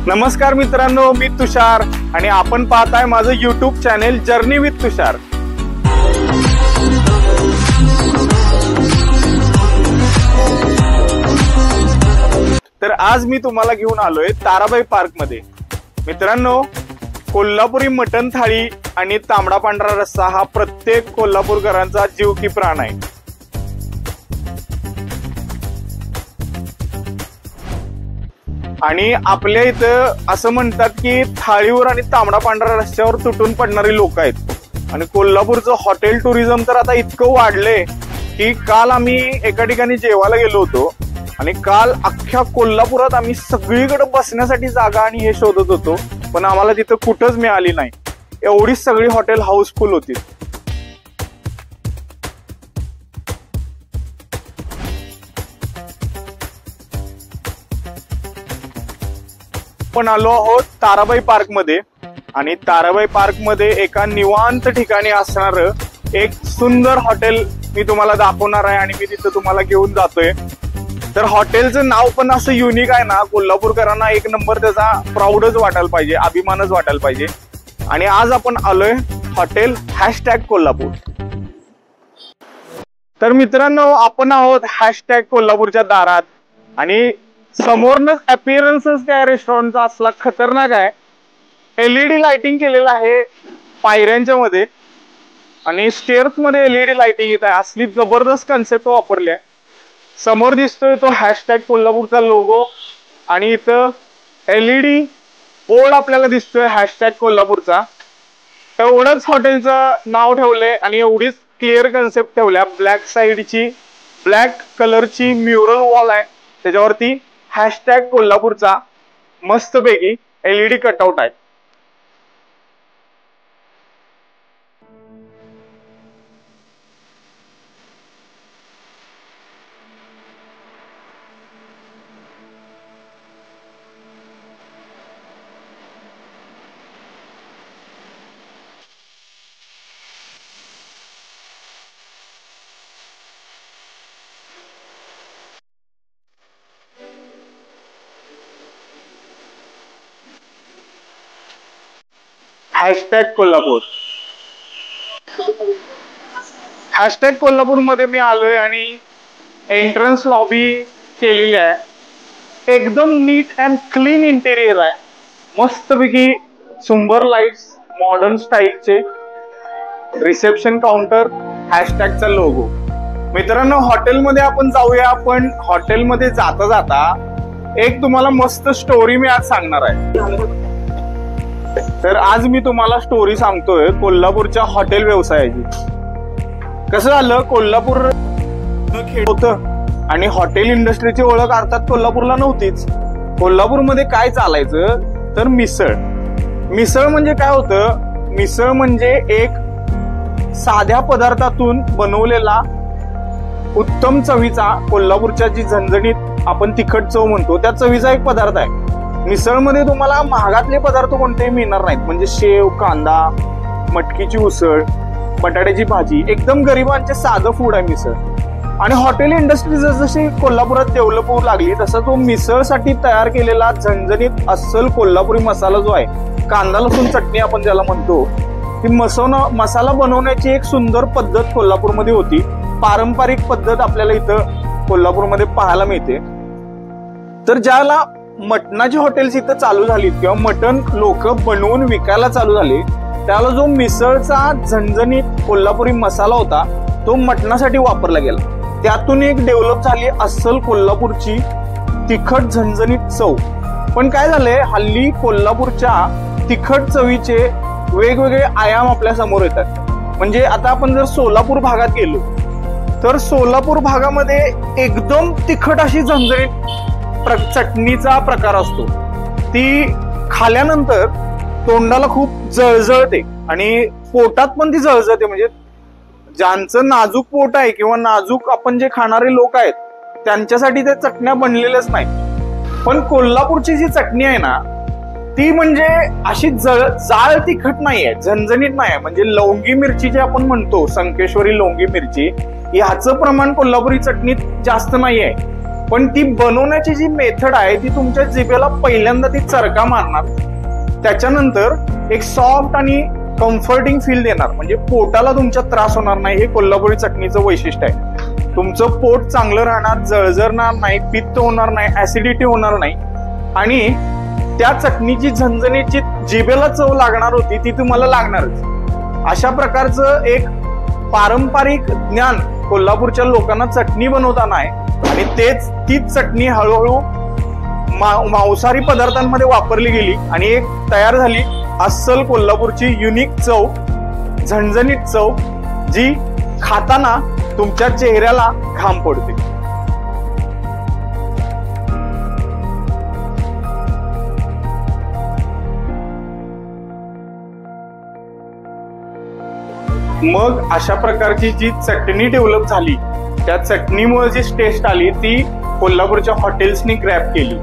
नमस्कार मित्रांनो, मी तुषार आणि आपण पाहताय माझं YouTube चॅनेल जर्नी विथ तुषार। तर आज मी तुम्हाला घेऊन आलोय ताराबाई पार्क मध्ये। मित्रांनो, कोल्हापुरी मटण थाळी आणि तांबडा पांढरा रस्सा हा प्रत्येक कोल्हापूरकरांचा जीव की प्राण आहे। आणि आपल्या इथं असं म्हणतात की थाळीवर आणि तांबडा पांढरा रस्त्यावर तुटून पडणारी लोक आहेत। आणि कोल्हापूरचं हॉटेल टुरिझम तर आता इतकं वाढलंय की काल आम्ही एका ठिकाणी जेवायला गेलो होतो आणि काल अख्ख्या कोल्हापुरात आम्ही सगळीकडे बसण्यासाठी जागा आणि हे शोधत होतो, पण आम्हाला तिथं कुठंच मिळाली नाही। एवढी सगळी हॉटेल हाऊसफुल होती। आपण आलो आहोत ताराबाई पार्क मध्ये आणि ताराबाई पार्क मध्ये एका निवांत ठिकाणी असणार एक सुंदर हॉटेल मी तुम्हाला दाखवणार आहे आणि मी तिथं तुम्हाला घेऊन जातोय। तर हॉटेलचं नाव पण असं युनिक आहे ना, कोल्हापूरकरांना एक नंबर त्याचा प्राऊडच वाटायला पाहिजे, अभिमानच वाटायला पाहिजे। आणि आज आपण आलोय हॉटेल #कोल्हापूर। तर मित्रांनो, आपण आहोत #कोल्हापूरच्या दारात आणि समोरनच अपीअरन्सच त्या रेस्टॉरंटचा असला खतरनाक आहे। LED लाइटिंग केलेलं आहे पायऱ्यांच्या मध्ये आणि स्टेअर्स मध्ये LED लाइटिंग येत आहे। असली जबरदस्त कन्सेप्ट वापरली आहे। समोर दिसतोय तो #कोल्हापूरचा लोगो आणि इथं LED बोर्ड आपल्याला दिसतोय #कोल्हापूरचा। एवढंच हॉटेलचं नाव ठेवलंय आणि एवढीच क्लिअर कन्सेप्ट ठेवल्या। ब्लॅक साइडची ब्लॅक कलरची म्युरल वॉल आहे, त्याच्यावरती #कोल्हापूरचा मस्तपैकी LED कटआउट आहे। #कोल्हापूर कोल्हापूर मध्ये मी आलोय आणि एंट्रन्स लॉबी केलेली आहे। एकदम नीट अँड क्लीन इंटेरियर आहे। मस्तपैकी सुंदर लाईट्स, मॉडर्न स्टाईलचे रिसेप्शन काउंटर, #चा लोगो। मित्रांनो, हॉटेलमध्ये आपण जाऊया। पण हॉटेलमध्ये जाता जाता एक तुम्हाला मस्त स्टोरी मी आज सांगणार आहे। तर आज मी तुम्हाला स्टोरी सांगतोय कोल्हापूरच्या हॉटेल व्यवसायाची। कसं झालं, कोल्हापूर होतं आणि हॉटेल इंडस्ट्रीची ओळख अर्थात कोल्हापूरला नव्हतीच। कोल्हापूरमध्ये काय चालायचं तर मिसळ। मिसळ म्हणजे काय होतं, मिसळ म्हणजे एक साध्या पदार्थातून बनवलेला उत्तम चवीचा, कोल्हापूरच्या जी झणझणीत आपण तिखट चव म्हणतो त्या चवीचा एक पदार्थ आहे। मिसळमध्ये तुम्हाला महागातले पदार्थ कोणतेही मिळणार नाहीत, म्हणजे शेव, कांदा, मटकीची उसळ, बटाट्याची भाजी, एकदम गरिबांचे साधं फूड आहे मिसळ। आणि हॉटेल इंडस्ट्री जशी कोल्हापुरात डेव्हलप होऊ लागली तसा तो मिसळसाठी तयार केलेला झणझणीत अस्सल कोल्हापुरी मसाला जो आहे, कांदा लसूण चटणी आपण ज्याला म्हणतो, ती मसाला बनवण्याची एक सुंदर पद्धत कोल्हापूरमध्ये होती। पारंपरिक पद्धत आपल्याला इथं कोल्हापूरमध्ये पाहायला मिळते। तर ज्याला मटणाची हॉटेल्स इथं चालू झाली किंवा मटण लोक बनवून विकायला चालू झाले, त्याला जो मिसळचा झणझणीत कोल्हापुरी मसाला होता तो मटणासाठी वापरला गेला। त्यातून एक डेव्हलप झाली अस्सल कोल्हापूरची तिखट झणझणीत चव। पण काय झालंय, हल्ली कोल्हापूरच्या तिखट चवीचे वेगवेगळे आयाम आपल्या समोर येतात। म्हणजे आता आपण जर सोलापूर भागात गेलो तर सोलापूर भागामध्ये एकदम तिखट अशी झणझणीत चटणीचा प्रकार असतो। ती खाल्यानंतर तोंडाला खूप जळजळते आणि पोटात पण ती जळजळते। म्हणजे ज्यांचं नाजूक पोट आहे किंवा नाजूक आपण जे खाणारे लोक आहेत त्यांच्यासाठी त्या चटण्या बनलेल्याच नाही। पण कोल्हापूरची जी चटणी आहे ना, ती म्हणजे अशी जाळ तिखट नाहीये, झणझणीत नाहीये। म्हणजे लवंगी मिरची जे आपण म्हणतो, संकेश्वरी लवंगी मिरची, ह्याचं प्रमाण कोल्हापुरी चटणीत जास्त नाहीये। पण ती बनवण्याची जी मेथड आहे ती तुमच्या जिभेला पहिल्यांदा ती चरका मारणार, त्याच्यानंतर एक सॉफ्ट आणि कम्फर्टिंग फील देणार, म्हणजे पोटाला तुमच्या त्रास होणार नाही. हे कोल्हापुरी चटणीचं वैशिष्ट्य आहे. तुमचं पोट चांगलं राहणार, जळजळणार नाही, पित्त होणार नाही, ऍसिडिटी होणार नाही आणि त्या चटणीची झणझणीत जी जिभेला चव लागणार होती ती तुम्हाला लागणारच. अशा प्रकारचं एक पारंपरिक ज्ञान कोल्हापूरच्या लोकांना चटणी बनवताना आहे आणि तीच चटणी हळूहळू मांसाहारी पदार्थांमध्ये वापरली गेली आणि एक तयार झाली अस्सल कोल्हापूरची युनिक चव, झणझणीत चव, जी खाताना तुमच्या चेहऱ्याला घाम पडते. मग अशा प्रकारची जी चटणी डेव्हलप झाली, त्या चटणीमुळे जी टेस्ट आली ती कोल्हापूरच्या हॉटेल्सनी ग्रॅब केली.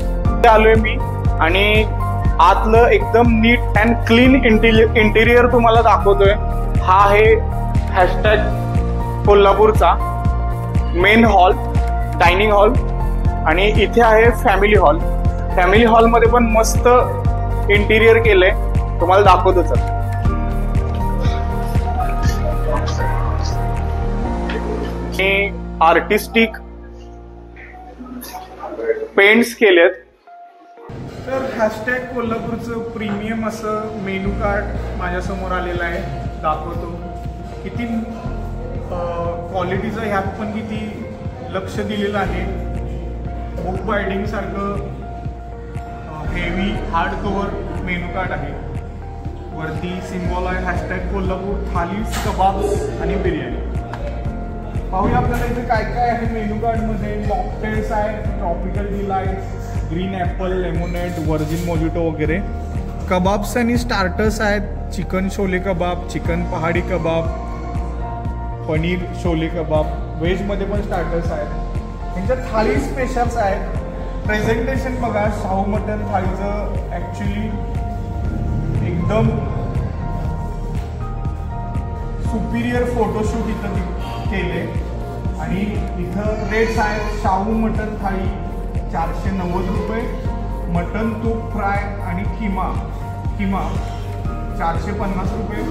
आलोय मी आणि आतलं एकदम नीट अँड क्लीन इंटिरियर तुम्हाला दाखवतोय. हा आहे हॅशटॅग कोल्हापूरचा मेन हॉल, डायनिंग हॉल आणि इथे आहे फॅमिली हॉल. फॅमिली हॉलमध्ये पण मस्त इंटिरियर केलंय, तुम्हाला दाखवतोच. आर्टिस्टिक पेंट्स केलेत. तर हॅशटॅग कोल्हापूरचं प्रीमियम असं मेनू कार्ड माझ्यासमोर आलेलं आहे, दाखवतो. किती क्वालिटीचं ह्यात पण किती लक्ष दिलेलं आहे. बुक बायडिंग सारखं heavy hard cover menu card आहे. वरती सिम्बॉल आहे हॅशटॅग कोल्हापूर, थालीज, कबाब आणि बिर्याणी. पाहूया आपल्याला इथे काय काय आहे मेनू कार्डमध्ये. मॉकटेल्स आहे, tropical delight, green Apple, lemonade, virgin mojito वगैरे. कबाब्स आणि स्टार्टर्स आहेत, चिकन शोले कबाब, चिकन पहाडी कबाब, पनीर शोले कबाब. व्हेजमध्ये पण स्टार्टर्स आहेत. त्यांच्या थाली स्पेशल्स आहेत. प्रेझेंटेशन बघा, शाहू मटन थाळीचं ॲक्च्युली एकदम सुपिरियर फोटोशूट इथं केले. आणि इथं रेट्स आहेत. शाहू मटन थाळी 490 रुपये, मटन तूप फ्राय आणि किमा 450 रुपये,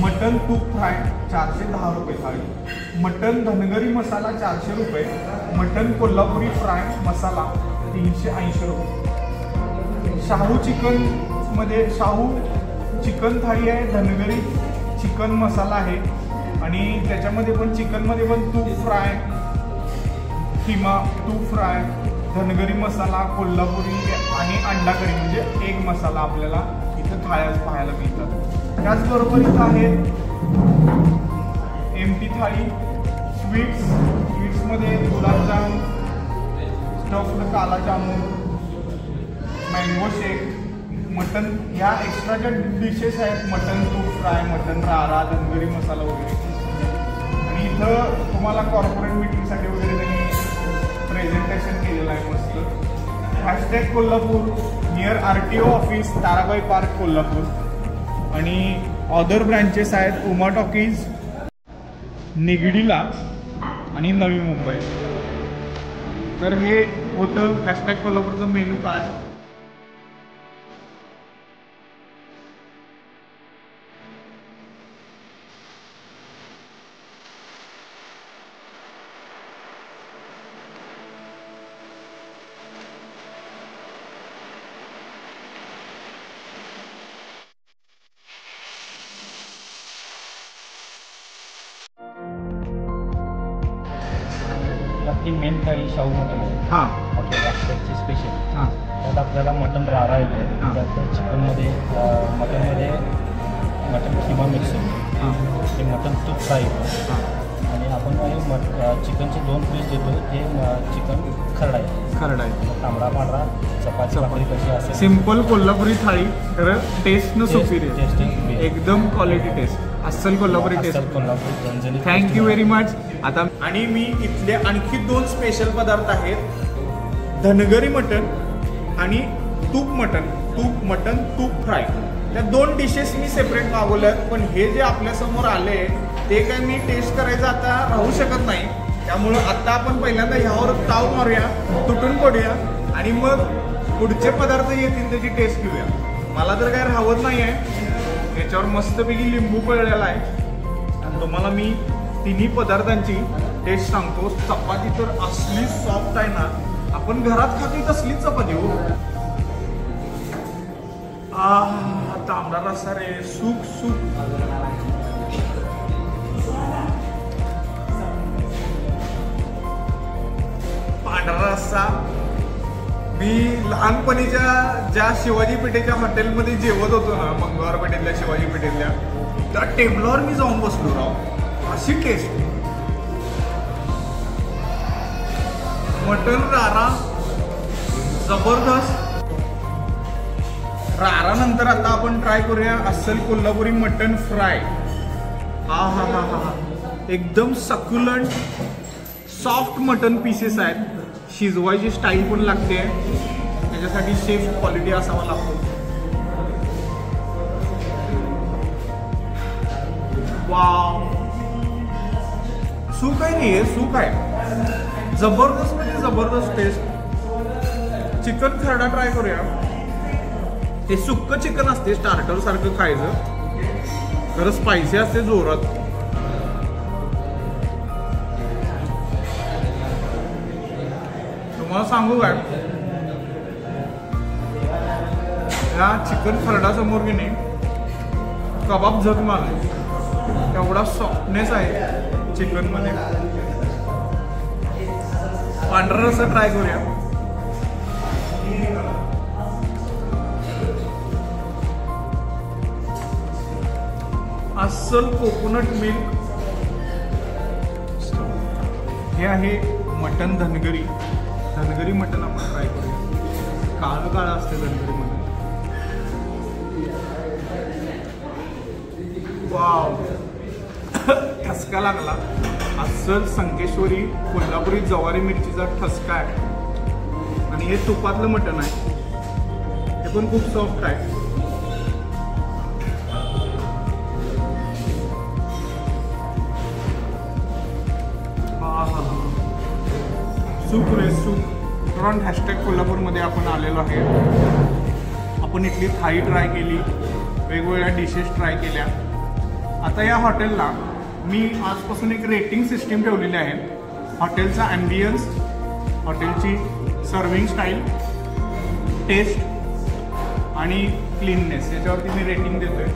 मटन तूप फ्राय 410 रुपये थाळी, मटन धनगरी मसाला 400 रुपये, मटन कोल्हापुरी फ्राय मसाला 380 रुपये. शाहू चिकनमध्ये शाहू चिकन थाळी आहे, धनगरी चिकन मसाला आहे आणि त्याच्यामध्ये पण चिकनमध्ये पण तूप फ्राय, किमा, तूप फ्राय, धनगरी मसाला, कोल्हापुरी आणि अंडा करी म्हणजे एग मसाला आपल्याला इथं थाळ्या पाहायला मिळतात. त्याचबरोबर इथं आहे एमटी थाळी, स्वीट्समध्ये गुलाबजाम, स्टफ्ड काला जामून, मँगो शेक, मटन. ह्या एक्स्ट्राच्या डिशेस आहेत. मटन तूप फ्राय, मटन रारा, धनगरी मसाला वगैरे. आणि इथं तुम्हाला कॉर्पोरेट मीटिंगसाठी वगैरे त्यांनी प्रेझेंटेशन केलेलं आहे मस्त. Hashtag Kolhapur, near RTO office, Tarabai park, Kolhapur. आणि अदर ब्रँचेस आहेत उमा टॉकीज, निगडीला आणि नवी मुंबई. तर हे होतं हॅशटॅग कोल्हापूरचं मेनू कार्ड. ती मेन थाळी शाहू मटन आहे. हां, हॉटेल हॅशटॅगची स्पेशल. हां, त्यात आपल्याला मटन रारा येतो. त्यात चिकनमध्ये मटनमध्ये मटन किमा मिक्स होतो. ते मटन तूप फ्राय येतो. आणि आपण चिकनचे 2 पीस देतो. ते चिकन खरडा आहे. तांबडा पांढरा चपाती भाकरी कशी असेल. सिंपल कोल्हापुरी थाळी, खरं टेस्टनं सुपिरियर, एकदम क्वालिटी टेस्ट, अस्सल Kolhapuri taste. Kolhapur. Thank you very much. आता आणि मी इथले आणखी 2 स्पेशल पदार्थ आहेत, धनगरी मटन आणि तूप मटन तूप फ्राय. त्या 2 डिशेस मी सेपरेट मागवल्यात. पण हे जे आपल्यासमोर आले ते काय मी टेस्ट करायचं आता राहू शकत नाही, त्यामुळं आता आपण पहिल्यांदा ह्यावर ताव मारूया, तुटून पडूया आणि मग पुढचे पदार्थ येतील त्याची टेस्ट घेऊया. मला तर काय राहत नाही आहे, याच्यावर मस्तपैकी लिंबू पिळलेला आहे आणि तुम्हाला मी तिन्ही पदार्थांची टेस्ट सांगतो. चपाती तर असली सॉफ्ट आहे ना, आपण घरात खातो तसलीच चपाती हो. तांबडा रस्सा रे, सूप सूप. पांढरा रस्सा. मी लहानपणीच्या ज्या शिवाजी पेठेच्या हॉटेलमध्ये जेवत होतो ना, मंगळवार पेठेतल्या शिवाजी पेठेतल्या, त्या टेबलावर मी जाऊन बसलो राव. अशी टेस्ट. मटन रारा जबरदस्त. रारा नंतर आता आपण ट्राय करूया अस्सल कोल्हापुरी मटन फ्राय. हा हा हा हा, एकदम सक्युलंट सॉफ्ट मटन पीसेस आहेत. शिजवायची स्टाईल पण लागते, त्याच्यासाठी शेफ क्वालिटी असावा लागतो. वाव, सूप आहे नाही, हे सूप आहे. जबरदस्त म्हणजे जबरदस्त टेस्ट. चिकन खरडा ट्राय करूया. हे सुक्क चिकन असते, स्टार्टर सारखं खायचं, खरं स्पायसी असते जोरात. तुम्हाला सांगू काय, या चिकन खरडा समोर की नाही कबाब झक मारले, एवढा सॉफ्टनेस आहे चिकन मध्ये. पांढरा रस्सा ट्राय करूया. अस्सल कोकोनट मिल्क. हे आहे मटन धनगरी. धनगरी मटन आपण ट्राय करूया. काळं काळं असते धनगरी मटन. वाव, ठसका लागला. अस्सल संकेश्वरी कोल्हापुरी जवारी मिरचीचा ठसका आहे आणि हे तुपातलं मटन आहे. हे पण खूप सॉफ्ट आहे. सूप रे सूप. फ्रंट हॅशटॅग कोल्हापूरमध्ये आपण आलेलो आहे. आपण इथली थाळी ट्राय केली, वेगवेगळ्या डिशेस ट्राय केल्या. आता या हॉटेलला मी आजपासून एक रेटिंग सिस्टीम ठेवलेली आहे. हॉटेलचा ॲम्बियन्स, हॉटेलची सर्विंग स्टाईल, टेस्ट आणि क्लीननेस याच्यावरती मी रेटिंग देतोय.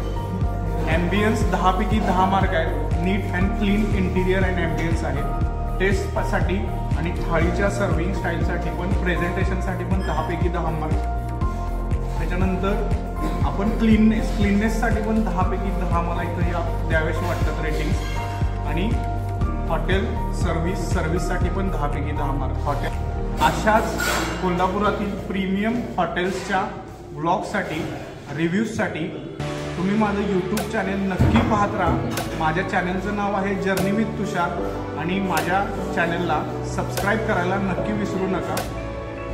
ॲम्बियन्स 10 पैकी 10 मार्क आहेत. Neat and clean interior and ambience आहे. टेस्टसाठी आणि थाळीच्या सर्विंग स्टाईलसाठी पण, प्रेझेंटेशनसाठी पण 10 पैकी 10 मार्क. त्याच्यानंतर आपण क्लीननेससाठी पण 10 पैकी 10 मला इथं या द्यावेशी वाटतात रेटिंग्स. आणि हॉटेल सर्व्हिससाठी पण 10 पैकी 10 मार्क. हॉटेल अशाच कोल्हापुरातील प्रीमियम हॉटेल्सच्या ब्लॉगसाठी, रिव्ह्यूजसाठी तुम्ही माझं यूट्यूब चॅनेल नक्की पाहत राहा. माझ्या चॅनेलचं नाव आहे जर्नी विथ तुषार आणि माझ्या चॅनेलला सबस्क्राईब करायला नक्की विसरू नका.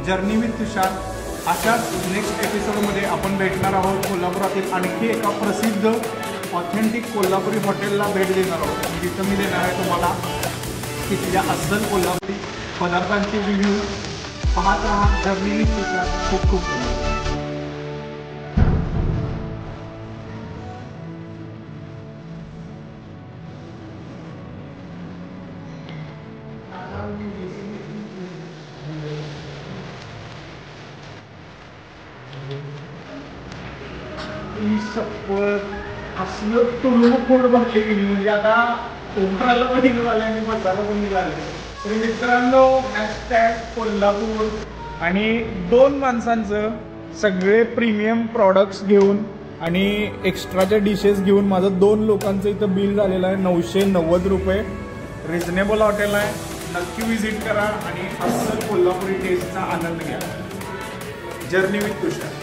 जर्नी विथ तुषार. अशाच नेक्स्ट एपिसोडमध्ये आपण भेटणार आहोत कोल्हापुरातील आणखी एका प्रसिद्ध ऑथेंटिक कोल्हापुरी हॉटेलला भेट देणार आहोत. जिथं मी देणार आहे तुम्हाला तिथल्या अस्सल कोल्हापुरी पदार्थांचे रिव्ह्यू. पाहत राहा जर्नी विथ तुषार. खूप खूप धन्यवाद. असलं तुळू पोट भरले गेली म्हणजे आता उभारायला पण निघाले आणि बसायला पण निघाले. तर मित्रांनो, हॅशटॅग कोल्हापूर आणि 2 माणसांचं सगळे प्रीमियम प्रॉडक्ट्स घेऊन आणि एक्स्ट्राच्या डिशेस घेऊन माझं 2 लोकांचं इथं बिल झालेलं आहे 990 रुपये. रिजनेबल हॉटेल आहे. नक्की विजिट करा आणि अस्सल कोल्हापुरी टेस्टचा आनंद घ्या. Journey with Tushar.